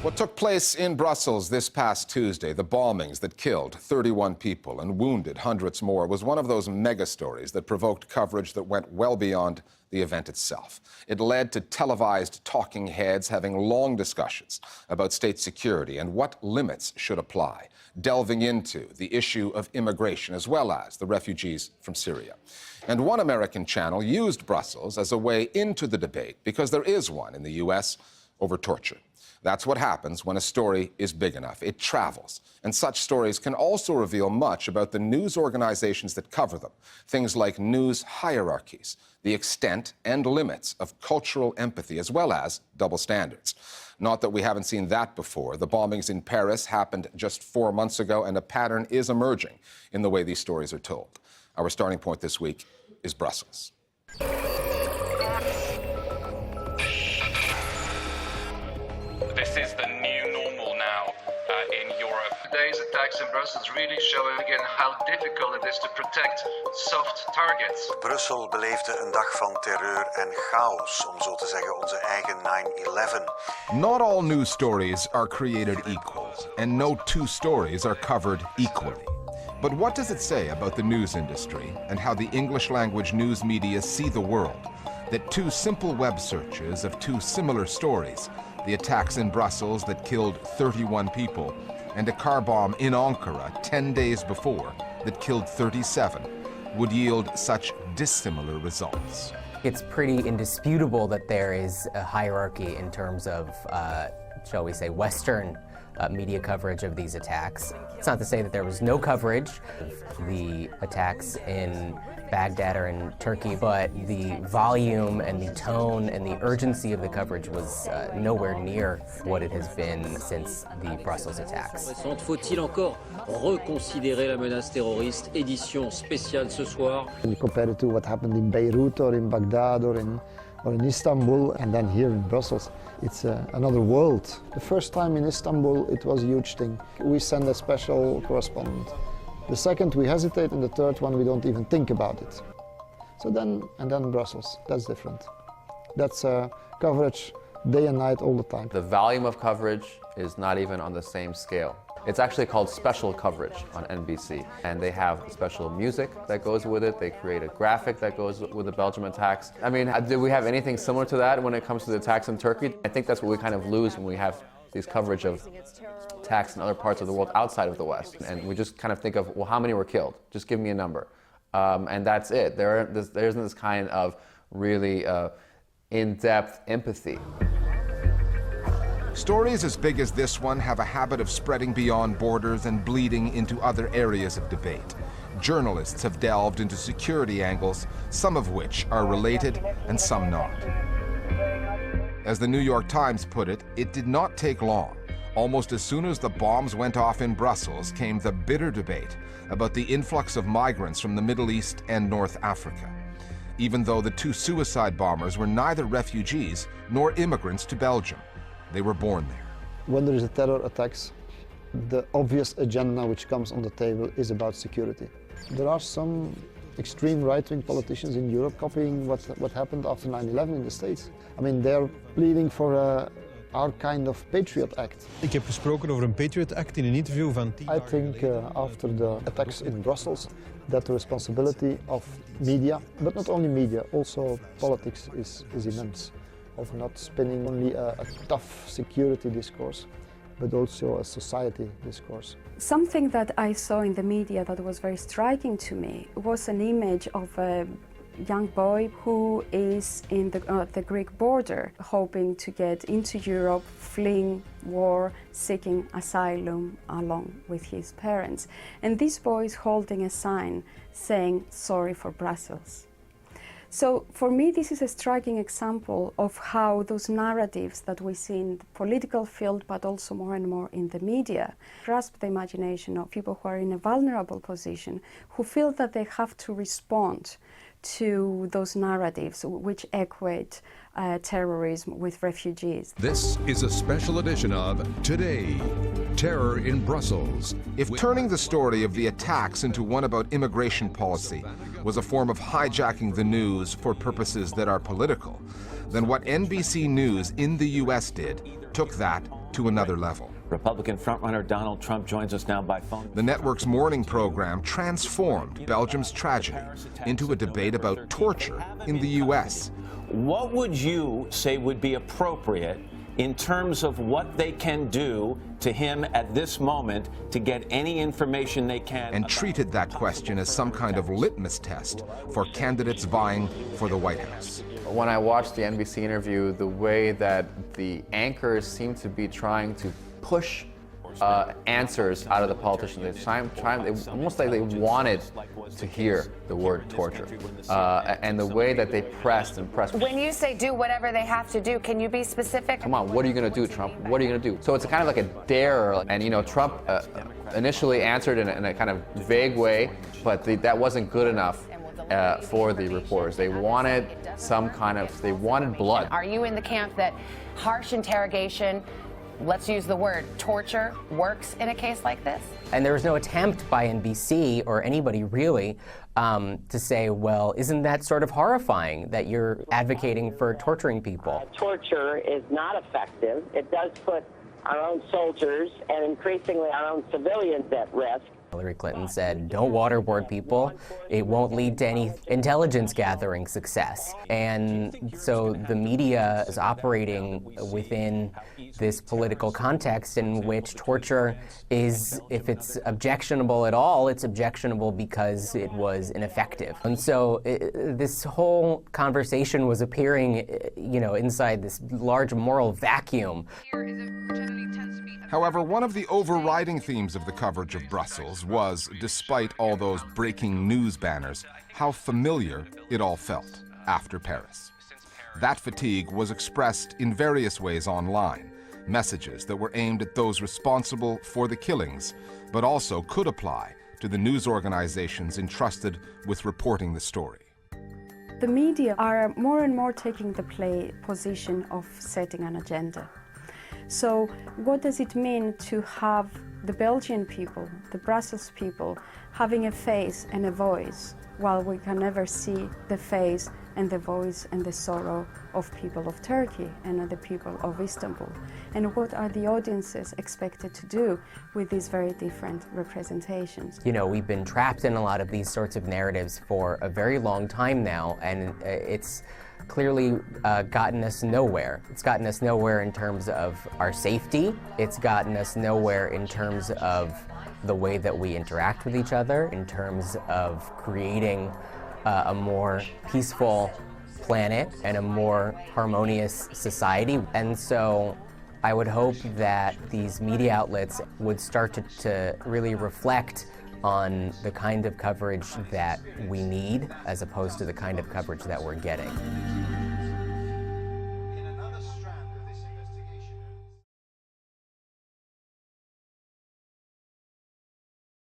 What took place in Brussels this past Tuesday, the bombings that killed 31 people and wounded hundreds more, was one of those mega stories that provoked coverage that went well beyond the event itself. It led to televised talking heads having long discussions about state security and what limits should apply, delving into the issue of immigration as well as the refugees from Syria. And one American channel used Brussels as a way into the debate, because there is one in the U.S. over torture. That's what happens when a story is big enough. It travels. And such stories can also reveal much about the news organizations that cover them. Things like news hierarchies, the extent and limits of cultural empathy, as well as double standards. Not that we haven't seen that before. The bombings in Paris happened just 4 months ago, and a pattern is emerging in the way these stories are told. Our starting point this week is Brussels. This is the new normal now in Europe. Today's attacks in Brussels really show again how difficult it is to protect soft targets. Brussel beleefde een dag van terreur en chaos, om zo te zeggen onze eigen 9/11. Not all news stories are created equal, and no two stories are covered equally. But what does it say about the news industry and how the English-language news media see the world, that two simple web searches of two similar stories, the attacks in Brussels that killed 31 people, and a car bomb in Ankara 10 days before that killed 37, would yield such dissimilar results? It's pretty indisputable that there is a hierarchy in terms of, shall we say, Western media coverage of these attacks. It's not to say that there was no coverage of the attacks in Baghdad or in Turkey, but the volume and the tone and the urgency of the coverage was nowhere near what it has been since the Brussels attacks. Faut-il encore reconsidérer la menace terroriste? Édition spéciale ce soir. When you compare it to what happened in Beirut or in Baghdad or in Istanbul, and then here in Brussels, it's another world. The first time in Istanbul, it was a huge thing. We send a special correspondent. The second, we hesitate, and the third one, we don't even think about it. So then Brussels, that's different. That's coverage day and night all the time. The volume of coverage is not even on the same scale. It's actually called special coverage on NBC, and they have special music that goes with it. They create a graphic that goes with the Belgium attacks. I mean, do we have anything similar to that when it comes to the attacks in Turkey? I think that's what we kind of lose when we have these coverage of attacks in other parts of the world outside of the West. And we just kind of think of, well, how many were killed? Just give me a number. And that's it. There isn't this kind of really in-depth empathy. Stories as big as this one have a habit of spreading beyond borders and bleeding into other areas of debate. Journalists have delved into security angles, some of which are related and some not. As the New York Times put it, it did not take long. Almost as soon as the bombs went off in Brussels came the bitter debate about the influx of migrants from the Middle East and North Africa, even though the two suicide bombers were neither refugees nor immigrants to Belgium. They were born there. When there is a terror attacks, the obvious agenda which comes on the table is about security. There are some extreme right-wing politicians in Europe copying what happened after 9/11 in the States. I mean, they're pleading for our kind of Patriot Act. Ik heb gesproken over een Patriot Act in een interview van 10 I think after the attacks in Brussels, that the responsibility of media, but not only media, also politics is immense. Of not spinning only a tough security discourse, but also a society discourse. Something that I saw in the media that was very striking to me was an image of a young boy who is in the Greek border, hoping to get into Europe, fleeing war, seeking asylum along with his parents. And this boy is holding a sign saying, "Sorry for Brussels." So for me, this is a striking example of how those narratives that we see in the political field, but also more and more in the media, grasp the imagination of people who are in a vulnerable position, who feel that they have to respond to those narratives which equate terrorism with refugees. This is a special edition of Today, Terror in Brussels. If turning the story of the attacks into one about immigration policy was a form of hijacking the news for purposes that are political, then what NBC News in the US did took that to another level. Republican frontrunner Donald Trump joins us now by phone. The network's morning program transformed Belgium's tragedy into a debate about torture in the U.S. What would you say would be appropriate in terms of what they can do to him at this moment to get any information they can? And treated that question as some kind of litmus test for candidates vying for the White House. When I watched the NBC interview, the way that the anchors seem to be trying to push answers out of the politicians, they almost like they wanted to hear the word torture, and the way that they pressed and pressed. When you say do whatever they have to do, can you be specific? Come on, what are you going to do, Trump? What are you going to do? So it's kind of like a dare, and you know, Trump initially answered in a kind of vague way, but that wasn't good enough for the reporters. They wanted they wanted blood. Are you in the camp that harsh interrogation, let's use the word torture, works in a case like this? And there was no attempt by NBC or anybody really to say, well, isn't that sort of horrifying that you're advocating for torturing people? Torture is not effective. It does put our own soldiers and increasingly our own civilians at risk. Hillary Clinton said, don't waterboard people. It won't lead to any intelligence gathering success. And so the media is operating within this political context in which torture is, if it's objectionable at all, it's objectionable because it was ineffective. And so this whole conversation was appearing, you know, inside this large moral vacuum. However, one of the overriding themes of the coverage of Brussels was, despite all those breaking news banners, how familiar it all felt after Paris. That fatigue was expressed in various ways online, messages that were aimed at those responsible for the killings, but also could apply to the news organizations entrusted with reporting the story. The media are more and more taking the position of setting an agenda. So what does it mean to have the Belgian people, the Brussels people, having a face and a voice, while we can never see the face and the voice and the sorrow of people of Turkey and the people of Istanbul? And what are the audiences expected to do with these very different representations? You know, we've been trapped in a lot of these sorts of narratives for a very long time now, and it's clearly gotten us nowhere. It's gotten us nowhere in terms of our safety. It's gotten us nowhere in terms of the way that we interact with each other, in terms of creating a more peaceful planet and a more harmonious society. And so I would hope that these media outlets would start to really reflect on the kind of coverage that we need as opposed to the kind of coverage that we're getting.